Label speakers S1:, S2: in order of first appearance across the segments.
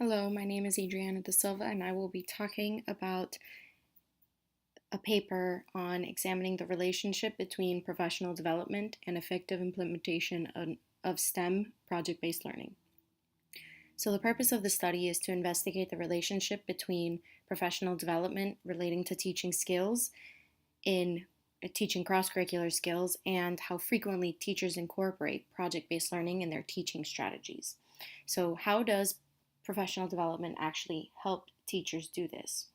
S1: Hello, my name is Adriana de Silva, and I will be talking about a paper on examining the relationship between professional development and effective implementation of STEM project-based learning. So the purpose of the study is to investigate the relationship between professional development relating to teaching skills in teaching cross-curricular skills and how frequently teachers incorporate project-based learning in their teaching strategies. So how does professional development actually help teachers do this?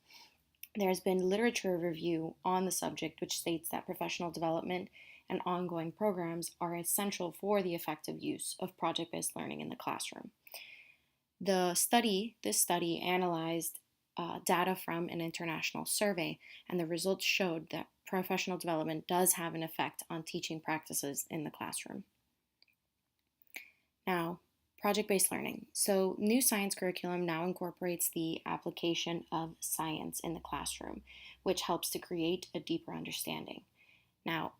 S1: There's been literature review on the subject which states that professional development and ongoing programs are essential for the effective use of project-based learning in the classroom. This study analyzed data from an international survey, and the results showed that professional development does have an effect on teaching practices in the classroom. Now, project-based learning. So, new science curriculum now incorporates the application of science in the classroom, which helps to create a deeper understanding. Now,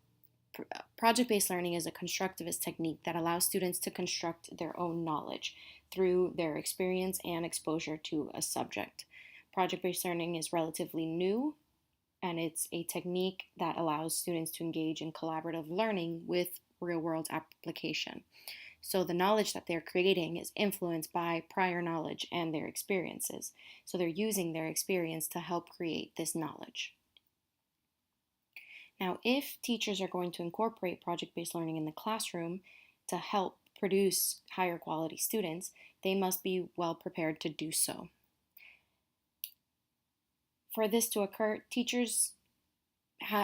S1: project-based learning is a constructivist technique that allows students to construct their own knowledge through their experience and exposure to a subject. Project-based learning is relatively new, and it's a technique that allows students to engage in collaborative learning with real-world application. So the knowledge that they're creating is influenced by prior knowledge and their experiences. So they're using their experience to help create this knowledge. Now, if teachers are going to incorporate project-based learning in the classroom to help produce higher quality students, they must be well prepared to do so. For this to occur, teachers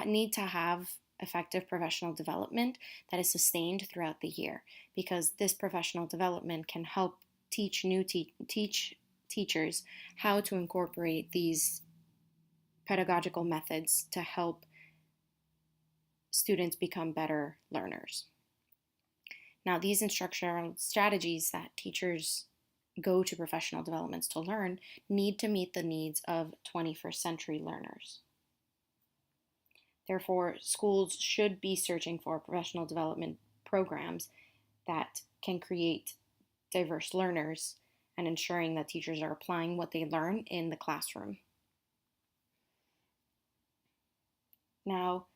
S1: need to have effective professional development that is sustained throughout the year, because this professional development can help teach teachers how to incorporate these pedagogical methods to help students become better learners. Now, these instructional strategies that teachers go to professional developments to learn need to meet the needs of 21st century learners. Therefore, schools should be searching for professional development programs that can create diverse learners and ensuring that teachers are applying what they learn in the classroom. Now,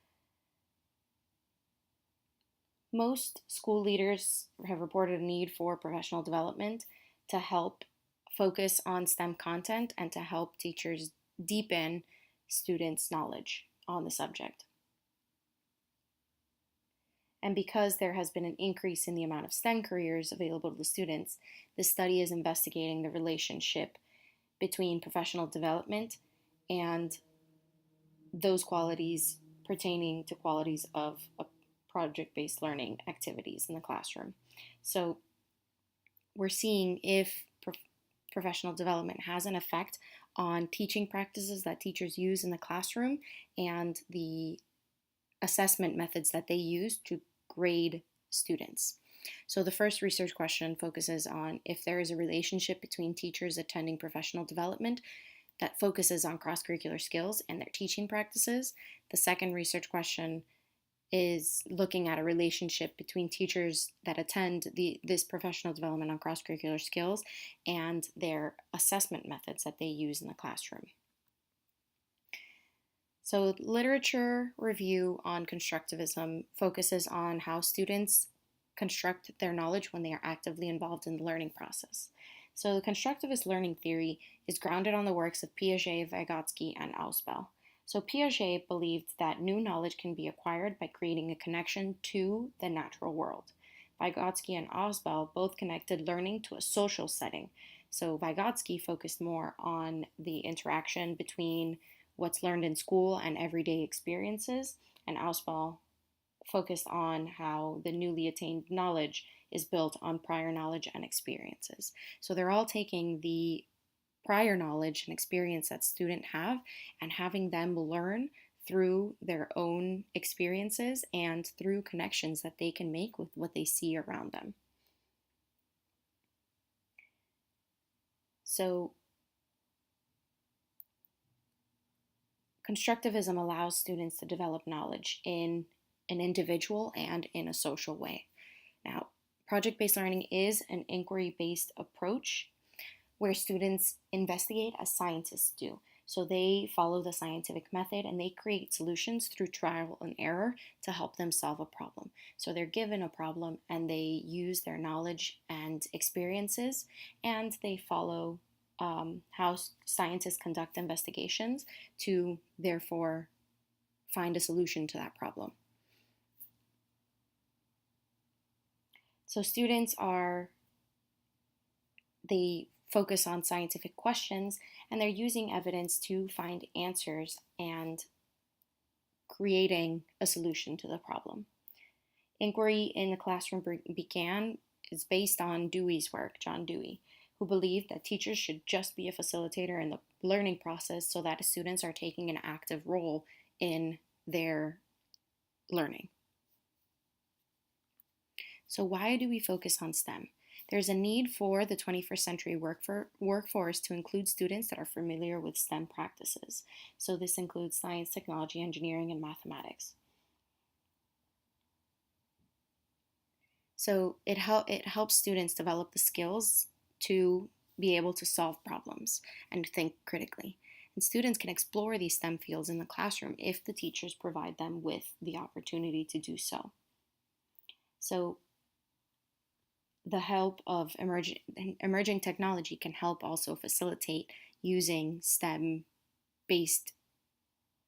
S1: most school leaders have reported a need for professional development to help focus on STEM content and to help teachers deepen students' knowledge on the subject. And because there has been an increase in the amount of STEM careers available to students, this study is investigating the relationship between professional development and those qualities pertaining to qualities of project-based learning activities in the classroom. So we're seeing if professional development has an effect on teaching practices that teachers use in the classroom and the assessment methods that they use to grade students. So the first research question focuses on if there is a relationship between teachers attending professional development that focuses on cross-curricular skills and their teaching practices. The second research question is looking at a relationship between teachers that attend this professional development on cross-curricular skills and their assessment methods that they use in the classroom. So literature review on constructivism focuses on how students construct their knowledge when they are actively involved in the learning process. So the constructivist learning theory is grounded on the works of Piaget, Vygotsky, and Ausubel. So Piaget believed that new knowledge can be acquired by creating a connection to the natural world. Vygotsky and Ausubel both connected learning to a social setting. So Vygotsky focused more on the interaction between what's learned in school and everyday experiences, and Ausubel focused on how the newly attained knowledge is built on prior knowledge and experiences. So they're all taking the prior knowledge and experience that students have and having them learn through their own experiences and through connections that they can make with what they see around them. So constructivism allows students to develop knowledge in an individual and in a social way. Now, project-based learning is an inquiry-based approach, where students investigate as scientists do. So they follow the scientific method and they create solutions through trial and error to help them solve a problem. So they're given a problem and they use their knowledge and experiences, and they follow how scientists conduct investigations to therefore find a solution to that problem. So they focus on scientific questions and they're using evidence to find answers and creating a solution to the problem. Inquiry in the classroom began is based on Dewey's work, John Dewey, who believed that teachers should just be a facilitator in the learning process so that students are taking an active role in their learning. So why do we focus on STEM? There's a need for the 21st century workforce to include students that are familiar with STEM practices. So this includes science, technology, engineering, and mathematics. So it helps students develop the skills to be able to solve problems and think critically. And students can explore these STEM fields in the classroom if the teachers provide them with the opportunity to do so. So the help of emerging technology can help also facilitate using STEM-based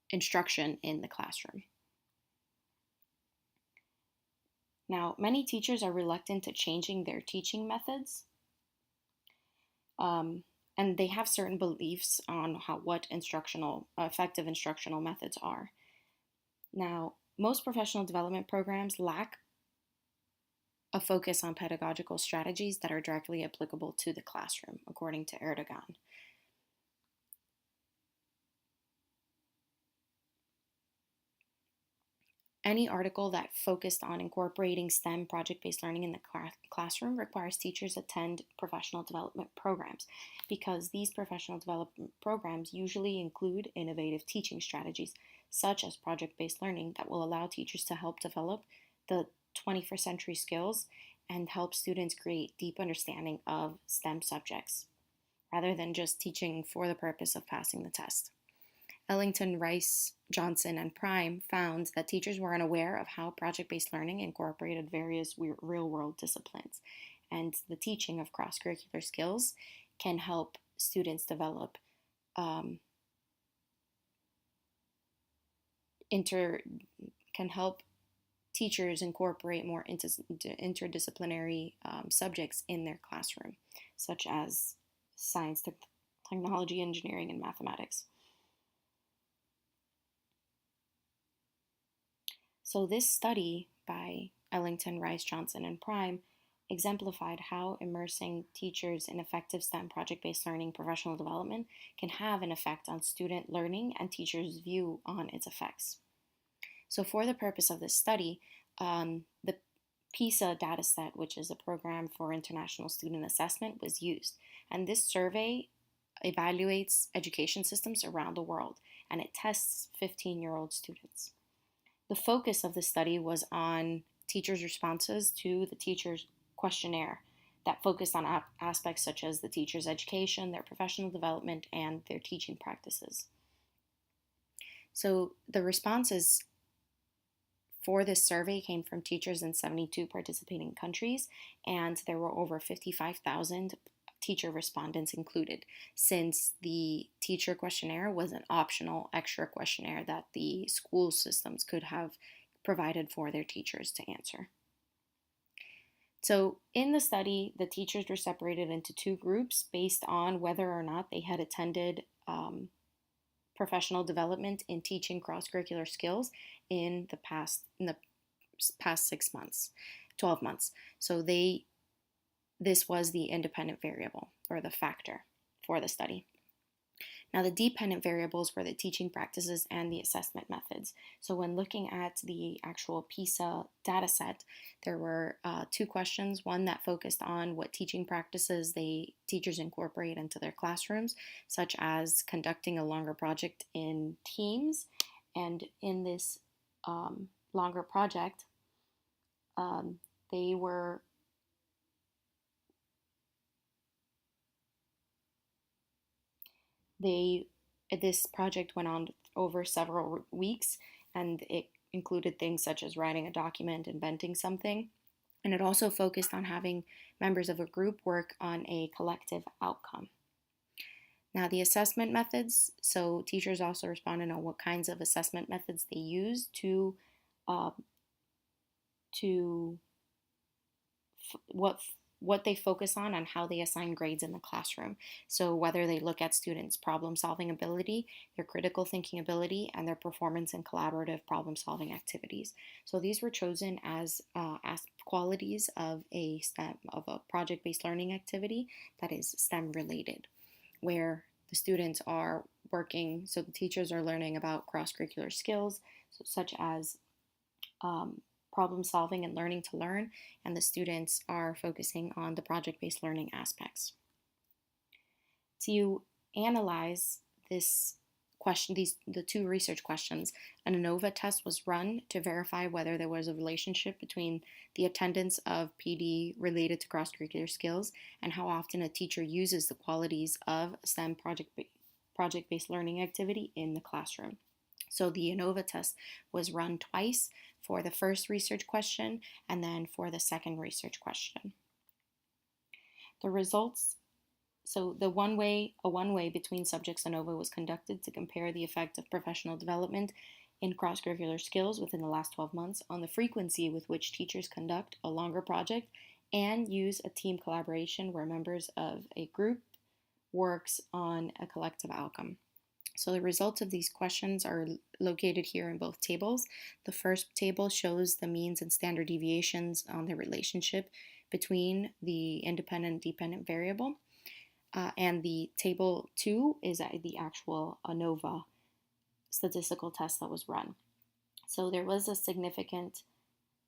S1: instruction in the classroom. Now, many teachers are reluctant to changing their teaching methods, and they have certain beliefs on what effective instructional methods are. Now, most professional development programs lack a focus on pedagogical strategies that are directly applicable to the classroom, according to Erdogan. Any article that focused on incorporating STEM project-based learning in the classroom requires teachers attend professional development programs, because these professional development programs usually include innovative teaching strategies, such as project-based learning, that will allow teachers to help develop the 21st century skills and help students create deep understanding of STEM subjects, rather than just teaching for the purpose of passing the test. Ellington, Rice, Johnson, and Prime found that teachers were unaware of how project-based learning incorporated various real-world disciplines, and the teaching of cross-curricular skills can help students develop can help teachers incorporate more interdisciplinary subjects in their classroom, such as science, technology, engineering, and mathematics. So this study by Ellington, Rice, Johnson, and Prime exemplified how immersing teachers in effective STEM project-based learning professional development can have an effect on student learning and teachers' view on its effects. So for the purpose of this study, the PISA dataset, which is a program for international student assessment, was used. And this survey evaluates education systems around the world, and it tests 15-year-old students. The focus of the study was on teachers' responses to the teacher's questionnaire that focused on aspects such as the teacher's education, their professional development, and their teaching practices. So the responses for this survey came from teachers in 72 participating countries, and there were over 55,000 teacher respondents included, since the teacher questionnaire was an optional extra questionnaire that the school systems could have provided for their teachers to answer. So in the study, the teachers were separated into two groups based on whether or not they had attended professional development in teaching cross-curricular skills in the past 6 months, 12 months. So this was the independent variable, or the factor, for the study. Now, the dependent variables were the teaching practices and the assessment methods. So when looking at the actual PISA dataset, there were two questions, one that focused on what teaching practices teachers incorporate into their classrooms, such as conducting a longer project in teams. And in this longer project, they were This project went on over several weeks, and it included things such as writing a document, inventing something, and it also focused on having members of a group work on a collective outcome. Now, the assessment methods, so teachers also responded on what kinds of assessment methods they use uh, to what they focus on and how they assign grades in the classroom. So whether they look at students' problem-solving ability, their critical thinking ability, and their performance in collaborative problem-solving activities. So these were chosen as qualities of a project-based learning activity that is STEM related, where the students are working. So the teachers are learning about cross-curricular skills, such as problem solving and learning to learn, and the students are focusing on the project-based learning aspects. To analyze this question, the two research questions, an ANOVA test was run to verify whether there was a relationship between the attendance of PD related to cross-curricular skills and how often a teacher uses the qualities of STEM project-based learning activity in the classroom. So the ANOVA test was run twice, for the first research question and then for the second research question. The results, so a one-way between subjects ANOVA was conducted to compare the effect of professional development in cross-curricular skills within the last 12 months on the frequency with which teachers conduct a longer project and use a team collaboration where members of a group works on a collective outcome. So the results of these questions are located here in both tables. The first table shows the means and standard deviations on the relationship between the independent and dependent variable. And the table 2 is the actual ANOVA statistical test that was run. So there was a significant,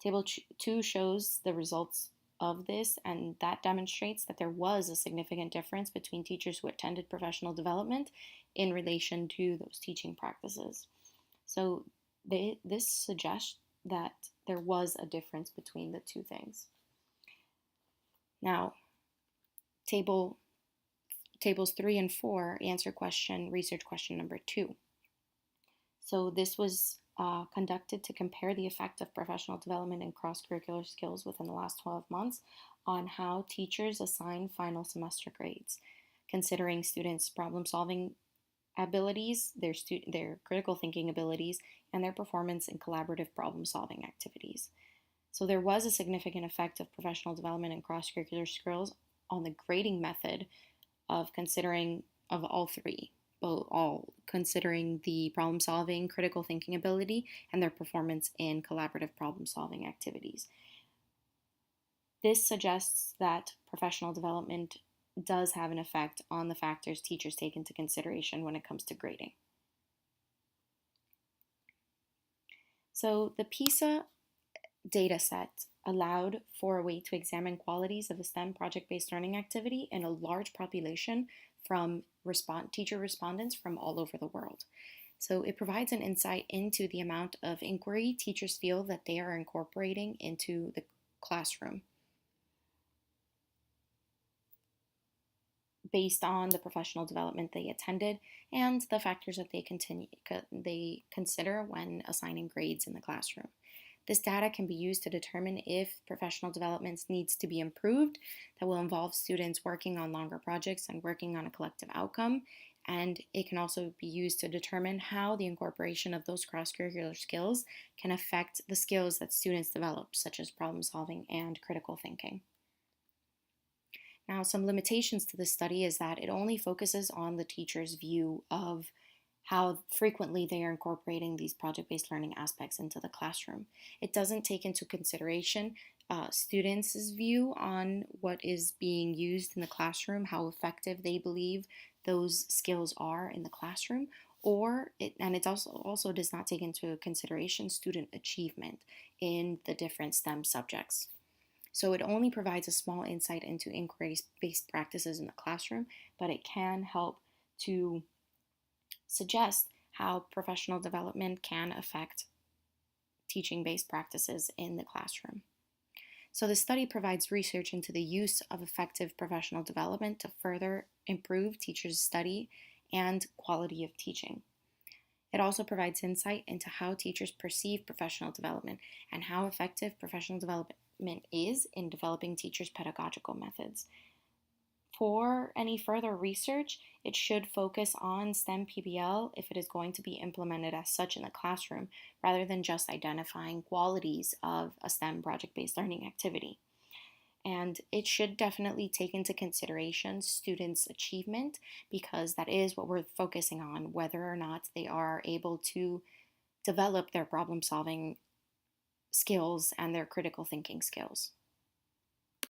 S1: table 2 shows the results of this, and that demonstrates that there was a significant difference between teachers who attended professional development in relation to those teaching practices. So this suggests that there was a difference between the two things. Now, tables 3 and 4 answer research question number 2. So this was conducted to compare the effect of professional development and cross-curricular skills within the last 12 months on how teachers assign final semester grades, considering students' problem-solving abilities, their critical thinking abilities, and their performance in collaborative problem-solving activities. So there was a significant effect of professional development and cross-curricular skills on the grading method of all three. All considering the problem solving, critical thinking ability, and their performance in collaborative problem solving activities. This suggests that professional development does have an effect on the factors teachers take into consideration when it comes to grading. So the PISA data set allowed for a way to examine qualities of a STEM project-based learning activity in a large population from teacher respondents from all over the world. So it provides an insight into the amount of inquiry teachers feel that they are incorporating into the classroom based on the professional development they attended and the factors that they consider when assigning grades in the classroom. This data can be used to determine if professional development needs to be improved. That will involve students working on longer projects and working on a collective outcome. And it can also be used to determine how the incorporation of those cross-curricular skills can affect the skills that students develop, such as problem solving and critical thinking. Now, some limitations to this study is that it only focuses on the teacher's view of how frequently they are incorporating these project-based learning aspects into the classroom. It doesn't take into consideration students' view on what is being used in the classroom, how effective they believe those skills are in the classroom, it also does not take into consideration student achievement in the different STEM subjects. So it only provides a small insight into inquiry-based practices in the classroom, but it can help to suggest how professional development can affect teaching-based practices in the classroom. So the study provides research into the use of effective professional development to further improve teachers' study and quality of teaching. It also provides insight into how teachers perceive professional development and how effective professional development is in developing teachers' pedagogical methods. For any further research, it should focus on STEM PBL if it is going to be implemented as such in the classroom, rather than just identifying qualities of a STEM project-based learning activity. And it should definitely take into consideration students' achievement, because that is what we're focusing on, whether or not they are able to develop their problem solving skills and their critical thinking skills.